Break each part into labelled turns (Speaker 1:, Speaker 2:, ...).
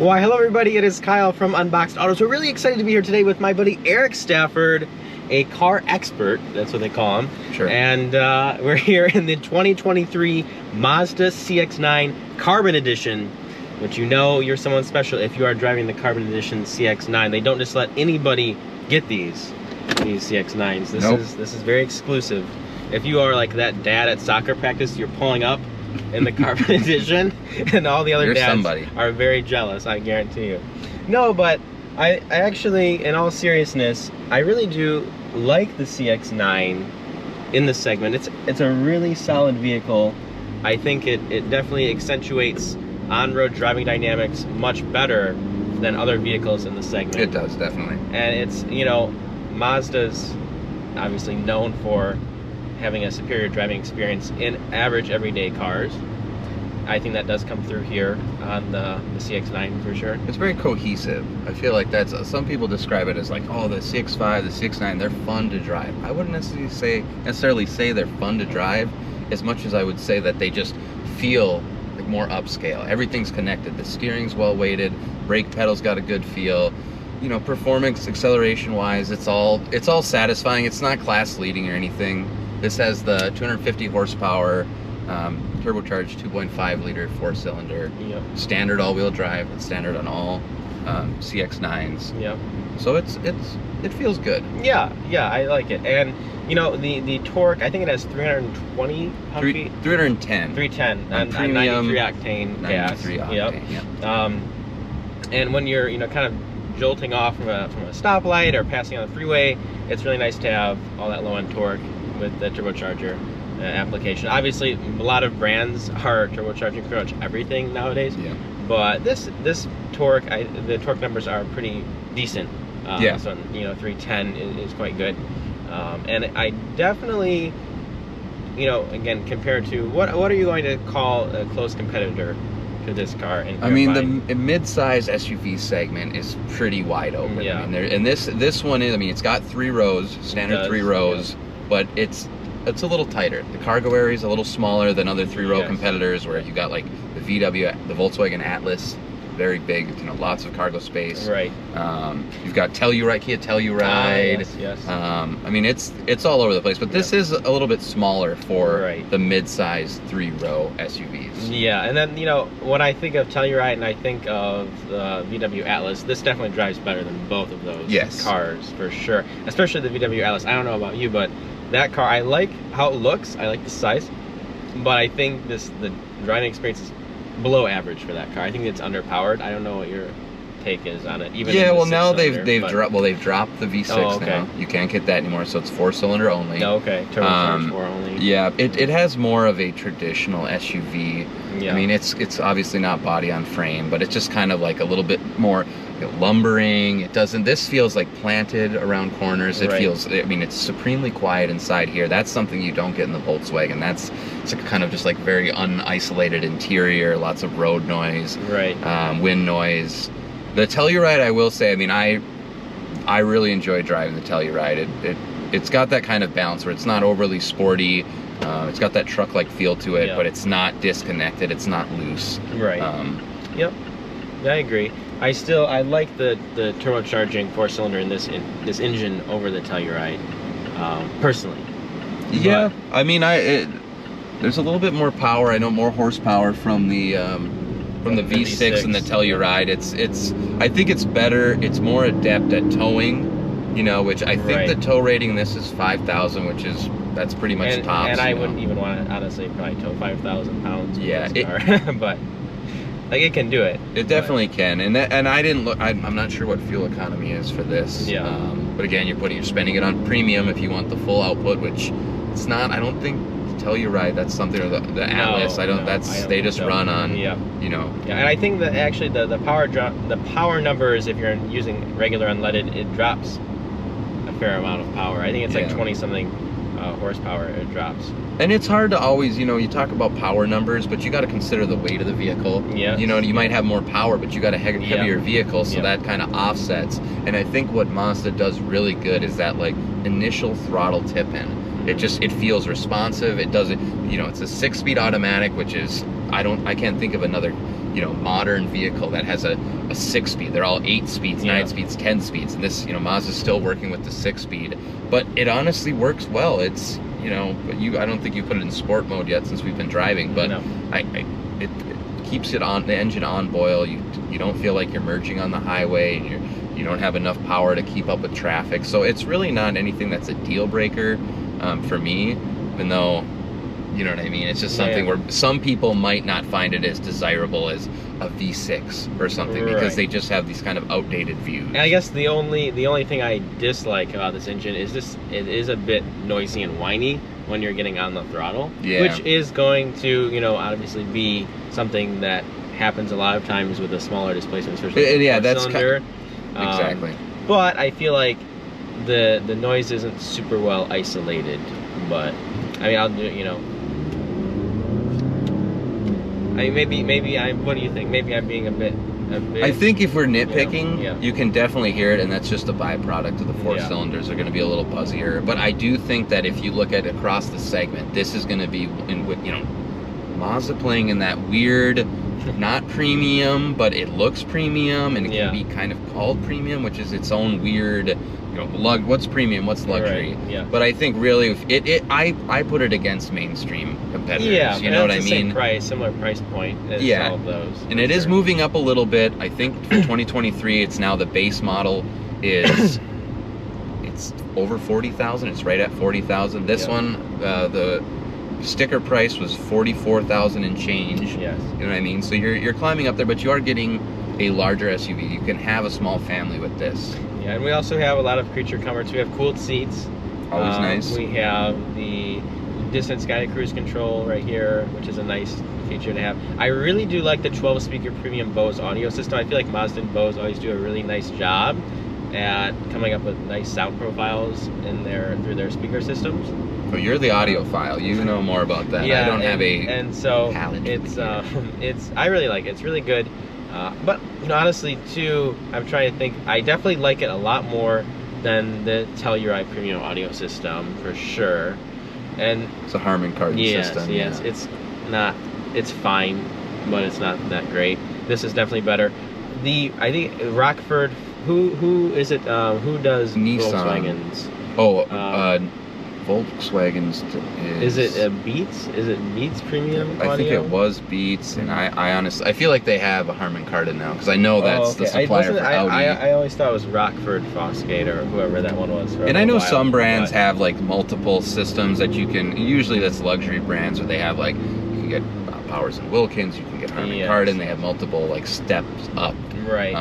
Speaker 1: Why, hello everybody, it is Kyle from Unboxed Autos. We're really excited to be here today with my buddy Eric Stafford, a car expert, that's what they call him.
Speaker 2: Sure.
Speaker 1: And we're here in the 2023 Mazda CX-9 Carbon Edition, which you know you're someone special if you are driving the Carbon Edition CX-9. They don't just let anybody get these CX-9s. This is very exclusive. If you are like that dad at soccer practice, you're pulling up in the Carbon Edition, and all the other dads are very jealous, I guarantee you. No, but I actually, in all seriousness, I really do like the CX-9 in this segment. It's a really solid vehicle. I think it definitely accentuates on-road driving dynamics much better than other vehicles in the segment.
Speaker 2: It does, definitely.
Speaker 1: And it's, you know, Mazda's obviously known for having a superior driving experience in average everyday cars. I think that does come through here on the CX-9 for sure.
Speaker 2: It's very cohesive. I feel like that's, some people describe it as like, oh, the CX-5, the CX-9, they're fun to drive. I wouldn't necessarily say they're fun to drive as much as I would say that they just feel like more upscale. Everything's connected. The steering's well weighted, brake pedal's got a good feel. You know, performance, acceleration wise, it's all satisfying. It's not class leading or anything. This has the 250 horsepower, turbocharged 2.5 liter 4-cylinder, standard all-wheel drive. It's standard on all CX-9s.
Speaker 1: Yep.
Speaker 2: So it feels good.
Speaker 1: Yeah, I like it. And you know, the torque, I think it has 320 pump-feet.
Speaker 2: 310.
Speaker 1: 310
Speaker 2: on
Speaker 1: premium, 93 octane gas.
Speaker 2: 93 octane. Yep.
Speaker 1: And when you're, you know, kind of jolting off from a stoplight or passing on the freeway, it's really nice to have all that low-end torque with the turbocharger application. Obviously, a lot of brands are turbocharging pretty much everything nowadays. Yeah. But this torque, the torque numbers are pretty decent.
Speaker 2: Yeah.
Speaker 1: So, you know, 310 is quite good. And I definitely, you know, again, compared to what are you going to call a close competitor to this car?
Speaker 2: I mean, the mid-size SUV segment is pretty wide open.
Speaker 1: Yeah.
Speaker 2: I mean, and this one is, I mean, it's got 3 rows, standard 3 rows, but it's a little tighter. The cargo area is a little smaller than other 3-row competitors, where you got like the VW, the Volkswagen Atlas, very big, you know, lots of cargo space. Right. You've got Telluride, Kia Telluride.
Speaker 1: Yes.
Speaker 2: I mean, it's all over the place, but this is a little bit smaller for the mid-size 3-row SUVs. Yeah,
Speaker 1: and then, you know, when I think of Telluride and I think of the VW Atlas, this definitely drives better than both of those cars for sure. Especially the VW Atlas. I don't know about you, but that car, I like how it looks, I like the size, but I think the driving experience is below average for that car. I think it's underpowered. I don't know what your take is on it. Even
Speaker 2: well, now they've dropped the V6 now. You can't get that anymore, so it's 4-cylinder only.
Speaker 1: Oh, okay, turbocharged 4 only.
Speaker 2: Yeah, it has more of a traditional SUV. Yeah. I mean, it's obviously not body on frame, but it's just kind of like a little bit more lumbering. This feels like planted around corners. It feels, I mean, it's supremely quiet inside here. That's something you don't get in the Volkswagen. It's like kind of just like very unisolated interior, lots of road noise, wind noise. The Telluride, I will say, I mean, I really enjoy driving the Telluride. It's got that kind of balance where it's not overly sporty. It's got that truck-like feel to it, but it's not disconnected. It's not loose. Right.
Speaker 1: Yep. Yeah, I agree. I like the turbocharging 4-cylinder in this engine over the Telluride, personally.
Speaker 2: Yeah, I mean, there's a little bit more power. I know more horsepower from the V6 and the Telluride. I think it's better. It's more adept at towing, you know, which I think the tow rating in this is 5,000, that's pretty much tops.
Speaker 1: And I wouldn't even want to honestly probably tow 5,000 pounds.
Speaker 2: Yeah,
Speaker 1: but like it can do it.
Speaker 2: It definitely can. And I didn't look. I'm not sure what fuel economy is for this. Yeah. But again, you're spending it on premium if you want the full output, which it's not. I don't think Telluride, that's something, or the Atlas. They just run on. Yeah. You know. Yeah, and I think that actually the power numbers, if you're using regular unleaded, it drops a fair amount of power. I think it's like 20-something horsepower it drops. And it's hard to always, you know, you talk about power numbers, but you got to consider the weight of the vehicle. Yeah. You know, you might have more power, but you got a heavier vehicle, so that kind of offsets. And I think what Mazda does really good is that like initial throttle tip in. It feels responsive. It doesn't, you know, it's a 6-speed automatic, which is I can't think of another, you know, modern vehicle that has a 6-speed. They're all 8 speeds, 9 speeds, 10 speeds, and this, you know, Mazda's still working with the 6-speed, but it honestly works well. It's, you know, I don't think you put it in sport mode yet since we've been driving, but it keeps it on, the engine on boil. You don't feel like you're merging on the highway, and you don't have enough power to keep up with traffic. So it's really not anything that's a deal breaker for me, even though, you know what I mean? It's just something where some people might not find it as desirable as a V6 or something, because they just have these kind of outdated views. And
Speaker 1: I guess the only thing I dislike about this engine is it is a bit noisy and whiny when you're getting on the throttle, which is going to, you know, obviously be something that happens a lot of times with a smaller displacement, especially
Speaker 2: that's
Speaker 1: cylinder.
Speaker 2: Exactly.
Speaker 1: But I feel like the noise isn't super well isolated. But I mean, I'll do, you know. I mean, maybe what do you think? Maybe I'm being a bit.
Speaker 2: I think if we're nitpicking, you can definitely hear it, and that's just a byproduct of the 4 cylinders. They're going to be a little buzzier. But I do think that if you look at it across the segment, this is going to be, you know, Mazda playing in that weird, not premium, but it looks premium, and it can be kind of called premium, which is its own weird, you know, what's premium, what's luxury. But I think really, I put it against mainstream competitors. You know what I mean?
Speaker 1: Same price, similar price point as all of those.
Speaker 2: And it is moving up a little bit. I think for 2023, it's now the base model is it's over 40,000. It's right at 40,000. This one, the sticker price was 44,000 and change. You know what I mean? So you're climbing up there, but you are getting a larger SUV. You can have a small family with this.
Speaker 1: Yeah, and we also have a lot of creature comforts. We have cooled seats.
Speaker 2: Always nice.
Speaker 1: We have the distance guided cruise control right here, which is a nice feature to have. I really do like the 12-speaker premium Bose audio system. I feel like Mazda and Bose always do a really nice job at coming up with nice sound profiles in through their speaker systems.
Speaker 2: Oh, you're the audiophile. You know more about that.
Speaker 1: Yeah,
Speaker 2: I don't have a
Speaker 1: and so
Speaker 2: it's
Speaker 1: I really like it. It's really good. But you know, honestly, too, I'm trying to think. I definitely like it a lot more than the Telluride premium audio system for sure. And
Speaker 2: it's a Harman Kardon system.
Speaker 1: Yes, it's fine, but it's not that great. This is definitely better. I think Rockford. Who is it? Who does
Speaker 2: Nissan.
Speaker 1: Volkswagens?
Speaker 2: Volkswagens
Speaker 1: is it Beats? Is it Beats premium audio?
Speaker 2: I think it was Beats, and I honestly, I feel like they have a Harman Kardon now, because I know that's the supplier for Audi.
Speaker 1: I always thought it was Rockford Fosgate or whoever that one was.
Speaker 2: And I know some brands have like multiple systems that you can, usually that's luxury brands where they have like, you can get Powers and Wilkins, you can get Harman Kardon, they have multiple like steps up.
Speaker 1: Right.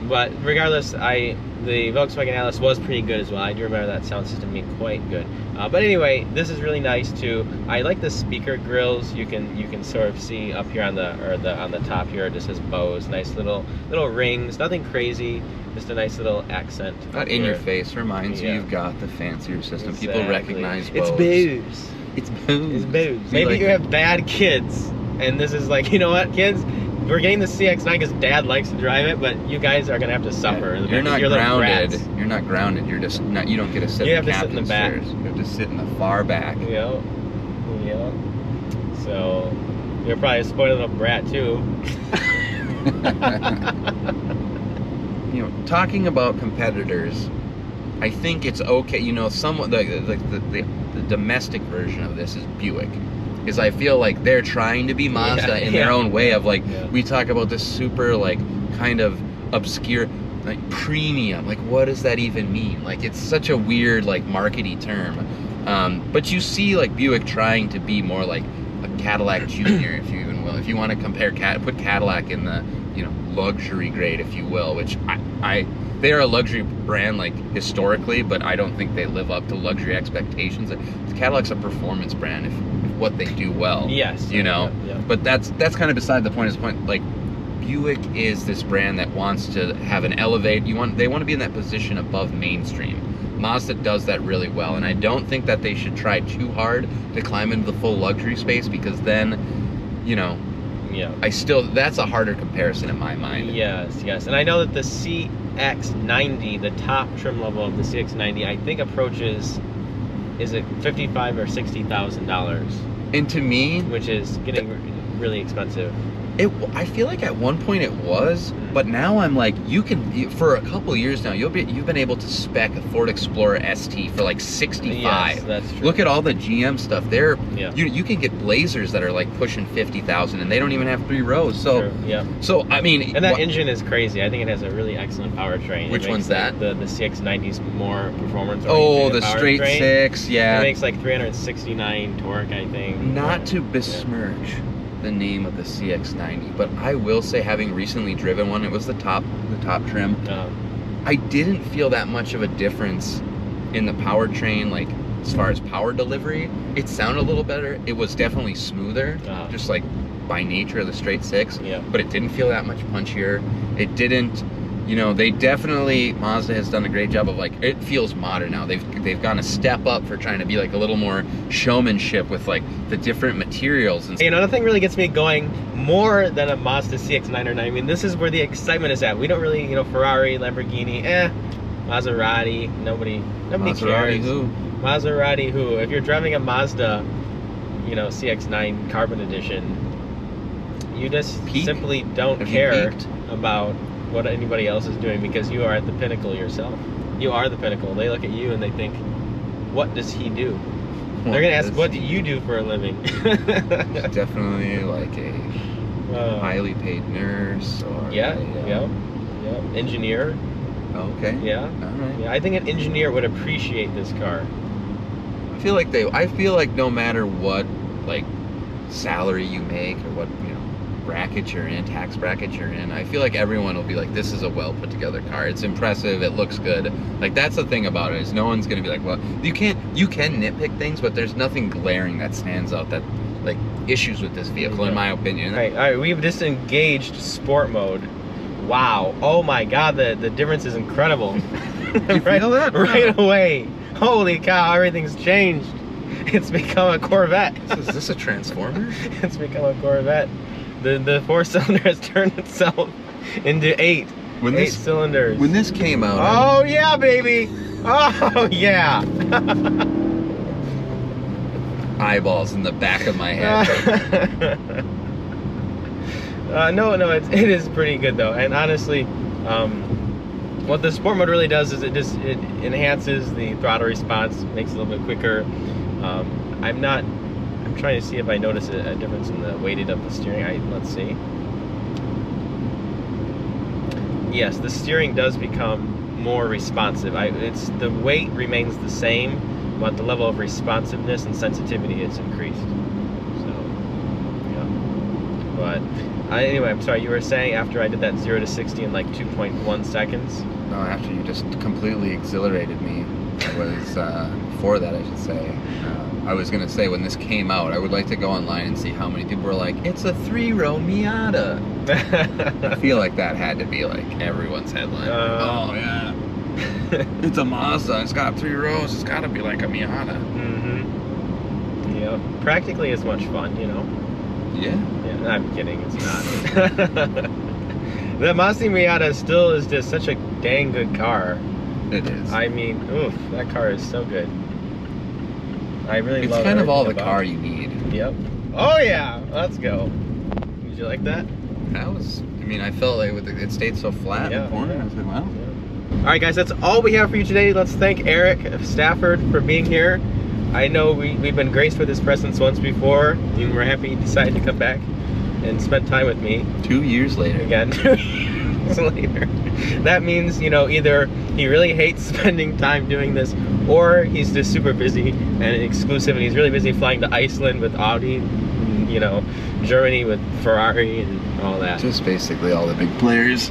Speaker 1: But regardless, the Volkswagen Atlas was pretty good as well. I do remember that sound system being quite good. But anyway, this is really nice too. I like the speaker grills. You can sort of see up here on the top here. It just says Bose. Nice little rings. Nothing crazy. Just a nice little accent.
Speaker 2: Not in your face. Reminds you you've got the fancier system.
Speaker 1: Exactly.
Speaker 2: People recognize Bose.
Speaker 1: It's Bose.
Speaker 2: It's Bose.
Speaker 1: It's Bose. Maybe you have bad kids, and this is like, you know what, kids. We're getting the CX-9 because Dad likes to drive it, but you guys are gonna have to suffer.
Speaker 2: You're not grounded. You're not grounded. You're just not. You don't get to sit. You have to sit in the back. You have to sit in the far back.
Speaker 1: Yeah. So you're probably a spoiled little brat too.
Speaker 2: You know, talking about competitors, I think it's okay. You know, somewhat the domestic version of this is Buick. Because I feel like they're trying to be Mazda in their own way of like, we talk about this super like kind of obscure like premium, like what does that even mean? Like it's such a weird like markety term, but you see like Buick trying to be more like a Cadillac Junior, if you even will, if you want to compare put Cadillac in the, you know, luxury grade, if you will, which they are a luxury brand like historically, but I don't think they live up to luxury expectations. Cadillac's a performance brand if what they do well.
Speaker 1: Yes.
Speaker 2: You know? But that's kind of beside the point. Like Buick is this brand that wants to have an elevate. They want to be in that position above mainstream. Mazda does that really well, and I don't think that they should try too hard to climb into the full luxury space, because then, you know, that's a harder comparison in my mind.
Speaker 1: Yes. And I know that the CX-90, the top trim level of the CX-90, I think approaches, is it $55,000 or $60,000?
Speaker 2: And to me,
Speaker 1: which is getting really expensive?
Speaker 2: I feel like at one point it was, but now I'm like, for a couple of years now, you've been able to spec a Ford Explorer ST for like 65.
Speaker 1: Yes, that's true.
Speaker 2: Look at all the GM stuff.
Speaker 1: Yeah.
Speaker 2: You can get Blazers that are like pushing 50,000, and they don't even have 3 rows. So,
Speaker 1: yeah.
Speaker 2: So I mean,
Speaker 1: and that engine is crazy. I think it has a really excellent powertrain.
Speaker 2: Which one's that?
Speaker 1: The CX-90's more performance.
Speaker 2: Oh, the straight six, yeah.
Speaker 1: It makes like 369 torque, I think.
Speaker 2: Not to besmirch the name of the CX-90, but I will say, having recently driven one, it was the top trim. I didn't feel that much of a difference in the powertrain, like as far as power delivery. It sounded a little better. It was definitely smoother, just like by nature of the straight six.
Speaker 1: Yeah. But
Speaker 2: it didn't feel that much punchier. It didn't. They definitely, Mazda has done a great job of, like, it feels modern now. They've gone a step up for trying to be like a little more showmanship with like the different materials. And
Speaker 1: another thing really gets me going more than a Mazda CX-9 or 9. I mean, this is where the excitement is at. We don't really, Ferrari, Lamborghini, Maserati, nobody
Speaker 2: Maserati
Speaker 1: cares.
Speaker 2: who?
Speaker 1: Maserati who? If you're driving a Mazda, CX-9 Carbon Edition, you just simply don't care about what anybody else is doing, because you are at the pinnacle yourself. You are the pinnacle. They look at you and they think, what does he do? They're gonna ask, what do you do for a living?
Speaker 2: She's definitely like a highly paid nurse or
Speaker 1: engineer.
Speaker 2: Okay.
Speaker 1: Yeah.
Speaker 2: All right.
Speaker 1: Yeah, I think an engineer would appreciate this car.
Speaker 2: I feel like no matter what like salary you make or what bracket you're in, tax bracket you're in, I feel like everyone will be like, this is a well put together car. It's impressive, it looks good. Like, that's the thing about it, is no one's gonna be like, well, you can nitpick things, but there's nothing glaring that stands out that like issues with this vehicle, in my opinion.
Speaker 1: All right, we've just engaged sport mode. Wow, oh my god, the difference is incredible.
Speaker 2: You feel that?
Speaker 1: Right away. Holy cow, everything's changed. It's become a Corvette.
Speaker 2: Is this a Transformer?
Speaker 1: It's become a Corvette. The 4-cylinder has turned itself into 8 cylinders.
Speaker 2: When this came out,
Speaker 1: oh yeah, baby. Oh yeah.
Speaker 2: Eyeballs in the back of my head.
Speaker 1: No, it is pretty good though, and honestly, what the sport mode really does is it enhances the throttle response, makes it a little bit quicker. I'm trying to see if I notice a difference in the weighted of the steering. Let's see. Yes, the steering does become more responsive. The weight remains the same, but the level of responsiveness and sensitivity is increased. So, yeah. But anyway, I'm sorry. You were saying after I did that 0 to 60 in like 2.1 seconds.
Speaker 2: No, after you just completely exhilarated me. Before that, I should say. I was going to say, when this came out, I would like to go online and see how many people were like, it's a 3-row Miata. I feel like that had to be like everyone's headline. Oh, yeah. It's a Mazda. It's got 3 rows. It's got to be like a Miata.
Speaker 1: Mm-hmm. Yeah. Practically as much fun,
Speaker 2: Yeah.
Speaker 1: Yeah, I'm kidding. It's not. The Mazda Miata still is just such a dang good car.
Speaker 2: It is.
Speaker 1: I mean, oof, that car is so good. I really love it.
Speaker 2: It's kind of all the car you need.
Speaker 1: Yep. Oh yeah, let's go. Did you like that?
Speaker 2: That was, I felt like it stayed so flat in the corner. I was like, wow.
Speaker 1: Yeah. All right, guys, that's all we have for you today. Let's thank Eric of Stafford for being here. I know we've been graced with his presence once before, and we're happy he decided to come back and spend time with me.
Speaker 2: 2 years later.
Speaker 1: Again, 2 years later. That means, either he really hates spending time doing this, or he's just super busy and exclusive, and he's really busy flying to Iceland with Audi, and, Germany with Ferrari and all that.
Speaker 2: Just basically all the big players.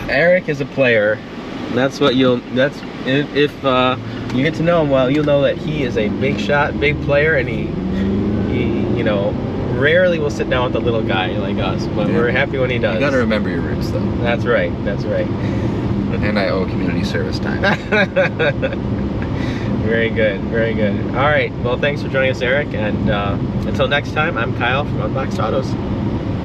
Speaker 1: Eric is a player. That's what if you get to know him well, you'll know that he is a big shot, big player, and he rarely will sit down with a little guy like us, but we're happy when he does.
Speaker 2: You gotta remember your roots, though.
Speaker 1: That's right.
Speaker 2: And I owe community service time.
Speaker 1: Very good. All right. Well, thanks for joining us, Eric. And until next time, I'm Kyle from Unboxed Autos.